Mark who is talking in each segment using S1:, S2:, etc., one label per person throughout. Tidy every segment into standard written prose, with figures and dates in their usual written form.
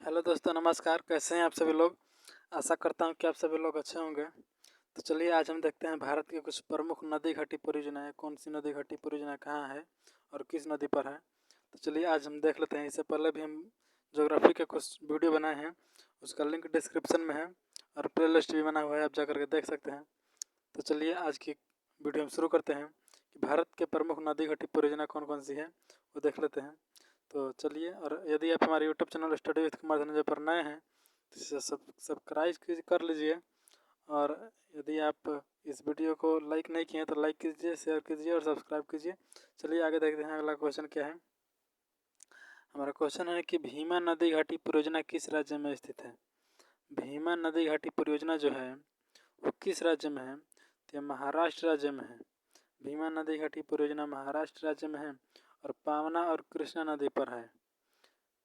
S1: Hello दोस्तों, नमस्कार। कैसे हैं आप सभी लोग। आशा करता हूं कि आप सभी लोग अच्छे होंगे। तो चलिए आज हम देखते हैं भारत की कुछ प्रमुख नदी घाटी परियोजनाएं। कौन सी नदी घाटी परियोजना कहाँ है और किस नदी पर है। तो चलिए आज हम देख लेते हैं। इससे पहले भी हम ज्योग्राफी के कुछ वीडियो बनाए हैं, उसका लिंक डिस्क्रिप्शन में है और प्ले लिस्ट भी बना हुआ है, आप जा करके देख सकते हैं। तो चलिए आज की वीडियो हम शुरू करते हैं कि भारत के प्रमुख नदी घाटी परियोजना कौन कौन सी है वो देख लेते हैं। तो चलिए, और यदि आप हमारे YouTube channel study with Kumar Dhananjay पर नए हैं तो इसे सब्सक्राइब कर लीजिए। और यदि आप इस वीडियो को लाइक नहीं किए तो लाइक कीजिए, शेयर कीजिए और सब्सक्राइब कीजिए। चलिए आगे देखते हैं अगला क्वेश्चन क्या है। हमारा क्वेश्चन है कि भीमा नदी घाटी परियोजना किस राज्य में स्थित है। भीमा नदी घाटी परियोजना जो है वो किस राज्य में है, तो महाराष्ट्र राज्य में है। भीमा नदी घाटी परियोजना महाराष्ट्र राज्य में है और पावना और कृष्णा नदी पर है।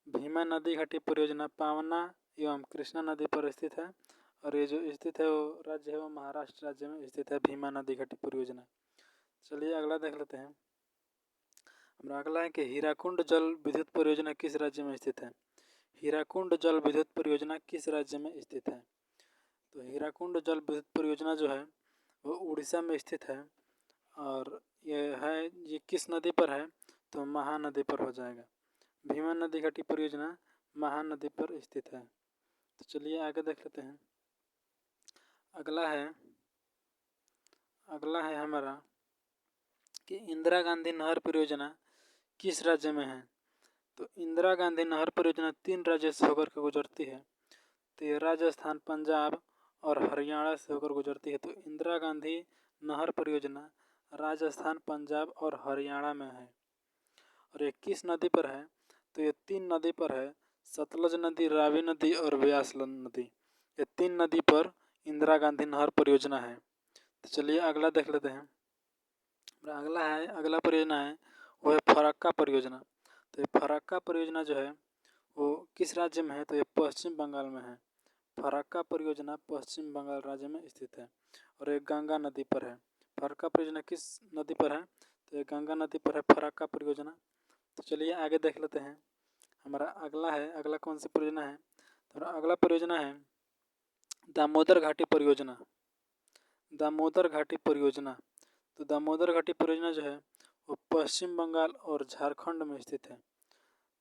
S1: भीमा नदी घाटी परियोजना पावना एवं कृष्णा नदी पर स्थित है और ये जो स्थित है वो राज्य है वो महाराष्ट्र राज्य में स्थित है भीमा नदी घाटी परियोजना। चलिए अगला देख लेते हैं। हमारा अगला है कि हीराकुंड जल विद्युत परियोजना किस राज्य में स्थित है। हीराकुंड जल विद्युत परियोजना किस राज्य में स्थित है। तो हीराकुंड जल विद्युत परियोजना जो है वो उड़ीसा में स्थित है और ये किस नदी पर है, तो महानदी पर हो जाएगा। भीमा नदी घाटी परियोजना महानदी पर स्थित है। तो चलिए आगे देख लेते हैं। अगला है हमारा कि इंदिरा गांधी नहर परियोजना किस राज्य में है। तो इंदिरा गांधी नहर परियोजना 3 राज्यों से होकर के गुजरती है। तो ये राजस्थान, पंजाब और हरियाणा से होकर गुजरती है। तो इंदिरा गांधी नहर परियोजना राजस्थान, पंजाब और हरियाणा में है। और ये किस नदी पर है, तो ये 3 नदी पर है। सतलज नदी, रावी नदी और व्यास नदी। ये 3 नदी पर इंदिरा गांधी नहर परियोजना है। तो चलिए अगला देख लेते हैं। अगला परियोजना है वो है फरक्का परियोजना। तो ये फरक्का परियोजना जो है वो किस राज्य में है, तो ये पश्चिम बंगाल में है। फरक्का परियोजना पश्चिम बंगाल राज्य में स्थित है और ये गंगा नदी पर है। फरक्का परियोजना किस नदी पर है, तो ये गंगा नदी पर है फरक्का परियोजना। तो चलिए आगे देख लेते हैं। अगला कौन सी परियोजना है, तो अगला परियोजना है दामोदर घाटी परियोजना। दामोदर घाटी परियोजना, तो दामोदर घाटी परियोजना जो है वो पश्चिम बंगाल और झारखंड में स्थित है।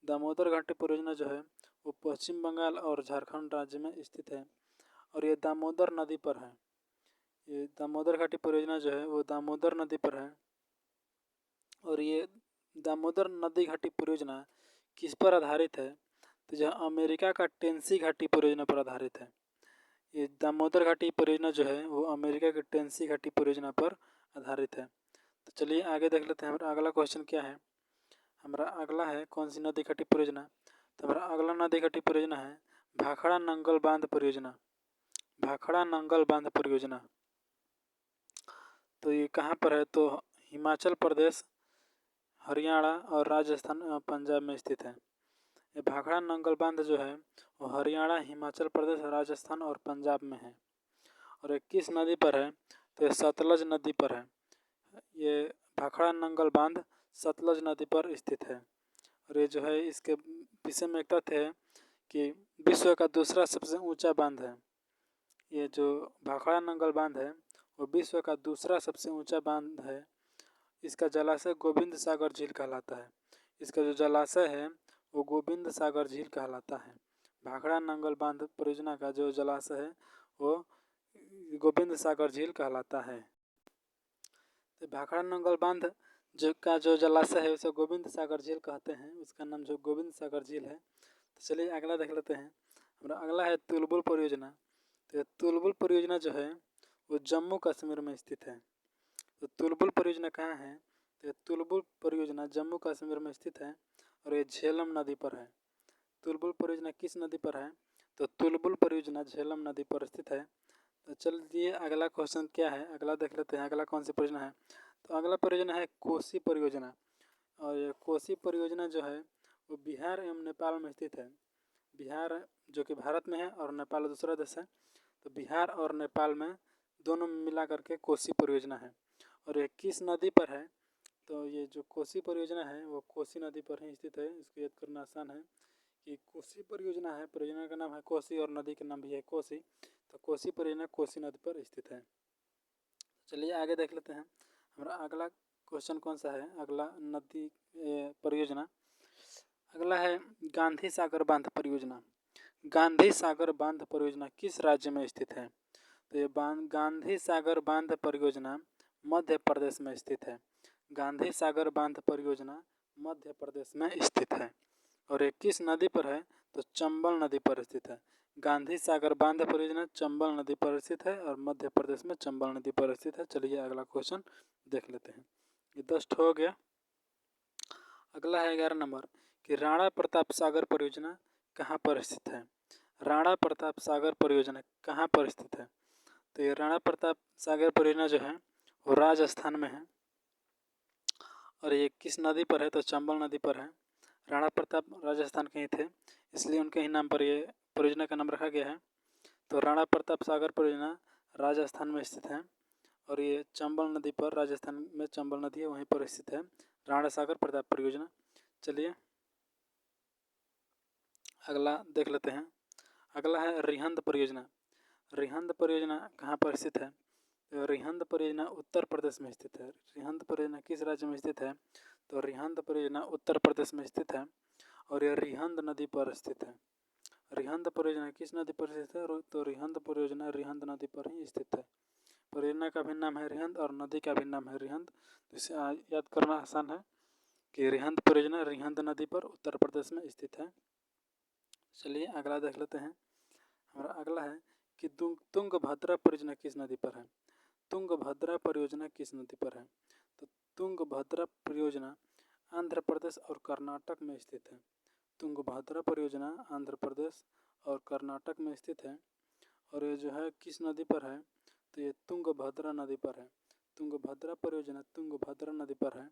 S1: दामोदर घाटी परियोजना जो है वो पश्चिम बंगाल और झारखंड राज्य में स्थित है और ये दामोदर नदी पर है। ये दामोदर घाटी परियोजना जो है वो दामोदर नदी पर है और ये दामोदर नदी घाटी परियोजना किस पर आधारित है, तो जो अमेरिका का टेंसी घाटी परियोजना पर आधारित है। ये दामोदर घाटी परियोजना जो है वो अमेरिका की टेंसी घाटी परियोजना पर आधारित है। तो चलिए आगे देख लेते हैं। हमारा अगला क्वेश्चन क्या है। हमारा अगला है कौन सी नदी घाटी परियोजना, तो हमारा अगला नदी घाटी परियोजना है भाखड़ा नंगल बांध परियोजना। भाखड़ा नंगल बांध परियोजना, तो ये कहाँ पर है, तो हिमाचल प्रदेश, हरियाणा और राजस्थान एवं पंजाब में स्थित है। ये भाखड़ा नंगल बांध जो है वो हरियाणा, हिमाचल प्रदेश, राजस्थान और पंजाब में है और ये किस नदी पर है, तो ये सतलज नदी पर है। ये भाखड़ा नंगल बांध सतलज नदी पर स्थित है और ये जो है इसके विषय में एक तथ्य है कि विश्व का दूसरा सबसे ऊंचा बांध है। ये जो भाखड़ा नंगल बांध है वो विश्व का दूसरा सबसे ऊंचा बांध है। इसका जलाशय गोविंद सागर झील कहलाता है। इसका जो जलाशय है वो गोविंद सागर झील कहलाता है। भाखड़ा नंगल बांध परियोजना का जो जलाशय है वो गोविंद सागर झील कहलाता है। तो भाखड़ा नंगल बांध जो जलाशय है उसे गोविंद सागर झील कहते हैं। उसका नाम जो गोविंद सागर झील है। तो चलिए अगला देख लेते हैं। हमारा अगला है तुलबुल परियोजना। तो ये तुलबुल परियोजना जो है वो जम्मू कश्मीर में स्थित है। तो तुलबुल परियोजना कहाँ है, तो ये तुलबुल परियोजना जम्मू कश्मीर में स्थित है और ये झेलम नदी पर है। तुलबुल परियोजना किस नदी पर है, तो तुलबुल परियोजना झेलम नदी पर स्थित है। तो चलिए अगला क्वेश्चन क्या है, अगला देख लेते हैं। अगला कौन सी परियोजना है, तो अगला परियोजना है कोसी परियोजना। और ये कोसी परियोजना जो है वो बिहार एवं नेपाल में स्थित है। बिहार जो कि भारत में है और नेपाल दूसरा देश है। तो बिहार और नेपाल में दोनों मिला करके कोसी परियोजना है और ये किस नदी पर है, तो ये जो कोसी परियोजना है वो कोसी नदी पर ही स्थित है। इसको याद करना आसान है कि कोसी परियोजना है, परियोजना का नाम है कोसी और नदी का नाम भी है कोसी। तो कोसी परियोजना कोसी नदी पर स्थित है। चलिए आगे देख लेते हैं हमारा अगला क्वेश्चन कौन सा है। अगला नदी परियोजना अगला है गांधी सागर बांध परियोजना। गांधी सागर बांध परियोजना किस राज्य में स्थित है? तो ये गांधी सागर बांध परियोजना मध्य प्रदेश में स्थित है। गांधी सागर बांध परियोजना मध्य प्रदेश में स्थित है और ये किस नदी पर है? तो चंबल नदी पर स्थित है। गांधी सागर बांध परियोजना चंबल नदी पर स्थित है और मध्य प्रदेश में चंबल नदी पर स्थित है। चलिए अगला क्वेश्चन देख लेते हैं। ये 10 हो गया। अगला है 11 नंबर कि राणा प्रताप सागर परियोजना कहाँ पर स्थित है? राणा प्रताप सागर परियोजना कहाँ पर स्थित है? तो ये राणा प्रताप सागर परियोजना जो है वो राजस्थान में है और ये किस नदी पर है? तो चंबल नदी पर है। राणा प्रताप राजस्थान के ही थे, इसलिए उनके ही नाम पर ये परियोजना का नाम रखा गया है। तो राणा प्रताप सागर परियोजना राजस्थान में स्थित है और ये चंबल नदी पर, राजस्थान में चंबल नदी है वहीं पर स्थित है राणा सागर प्रताप परियोजना। चलिए अगला देख लेते हैं। अगला है रिहंद परियोजना। रिहंद परियोजना कहाँ पर स्थित है? तो रिहंद परियोजना उत्तर प्रदेश में स्थित है। रिहंद परियोजना किस राज्य में स्थित है? तो रिहंद परियोजना उत्तर प्रदेश में स्थित है और यह रिहंद नदी पर स्थित है। रिहंद परियोजना किस नदी पर स्थित है? तो रिहंद परियोजना रिहंद नदी पर ही स्थित है। परियोजना का भी नाम है रिहंद और नदी का भी नाम है रिहंद। तो इसे याद करना आसान है कि रिहंद परियोजना रिहंद नदी पर उत्तर प्रदेश में स्थित है। चलिए अगला देख लेते हैं। हमारा अगला है कि तुंगभद्रा परियोजना किस नदी पर है? तुंगभद्रा परियोजना किस नदी पर है? तो तुंगभद्रा परियोजना आंध्र प्रदेश और कर्नाटक में स्थित है। तुंगभद्रा परियोजना आंध्र प्रदेश और कर्नाटक में स्थित है और ये जो है किस नदी पर है? तो ये तुंगभद्रा नदी पर है। तुंगभद्रा परियोजना तुंगभद्रा नदी पर है।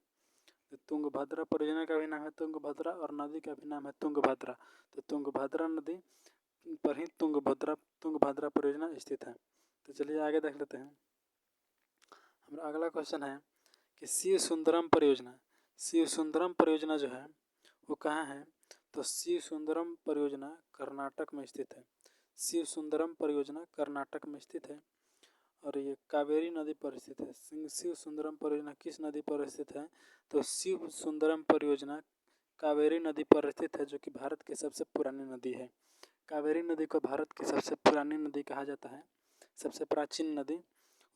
S1: तो तुंगभद्रा परियोजना का भी नाम है तुंगभद्रा और नदी का भी नाम है तुंगभद्रा। तो तुंगभद्रा नदी पर ही तुंगभद्रा परियोजना स्थित है। तो चलिए आगे देख लेते हैं। हमारा अगला क्वेश्चन है कि शिव सुंदरम परियोजना। शिव सुंदरम परियोजना जो है वो कहाँ है? तो शिव सुंदरम परियोजना कर्नाटक में स्थित है। शिव सुंदरम परियोजना कर्नाटक में स्थित है और ये कावेरी नदी पर स्थित है। शिव सुंदरम परियोजना किस नदी पर स्थित है? तो शिव सुंदरम परियोजना कावेरी नदी पर स्थित है, जो कि भारत की सबसे पुरानी नदी है। कावेरी नदी को भारत की सबसे पुरानी नदी कहा जाता है, सबसे प्राचीन नदी।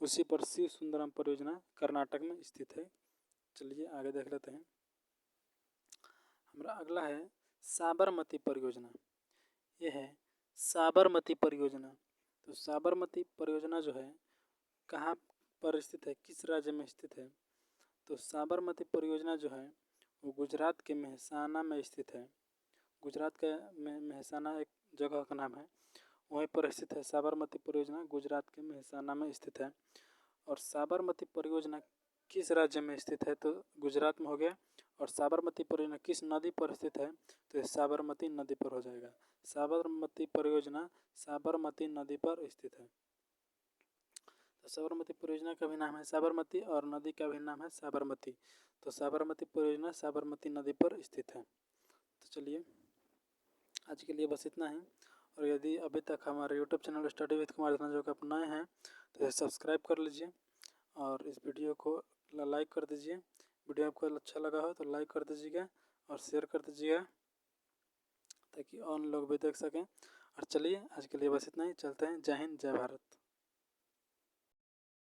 S1: उसी पर शिव सुंदरम परियोजना कर्नाटक में स्थित है। चलिए आगे देख लेते हैं। हमारा अगला है साबरमती परियोजना। ये है साबरमती परियोजना। तो साबरमती परियोजना जो है कहाँ पर स्थित है, किस राज्य में स्थित है? तो साबरमती परियोजना जो है वो गुजरात के मेहसाना में स्थित है। गुजरात के मेहसाना एक जगह का नाम है, वहीं पर स्थित है साबरमती परियोजना, गुजरात के मेहसाना में स्थित है। और साबरमती परियोजना किस राज्य में स्थित है? तो गुजरात में हो गया। और साबरमती परियोजना किस नदी पर स्थित है? तो ये साबरमती नदी पर हो जाएगा। साबरमती परियोजना साबरमती नदी पर स्थित है। तो साबरमती परियोजना का भी नाम है साबरमती और नदी का भी नाम है साबरमती। तो साबरमती परियोजना साबरमती नदी पर स्थित है। तो चलिए आज के लिए बस इतना ही। और यदि अभी तक हमारे YouTube channel study with Kumar जो कि आप नए हैं तो सब्सक्राइब कर लीजिए और इस वीडियो को लाइक कर दीजिए। वीडियो आपको अच्छा लगा हो तो लाइक कर दीजिएगा और शेयर कर दीजिएगा ताकि और लोग भी देख सकें। और चलिए आज के लिए बस इतना ही, चलते हैं। जय हिंद जय भारत।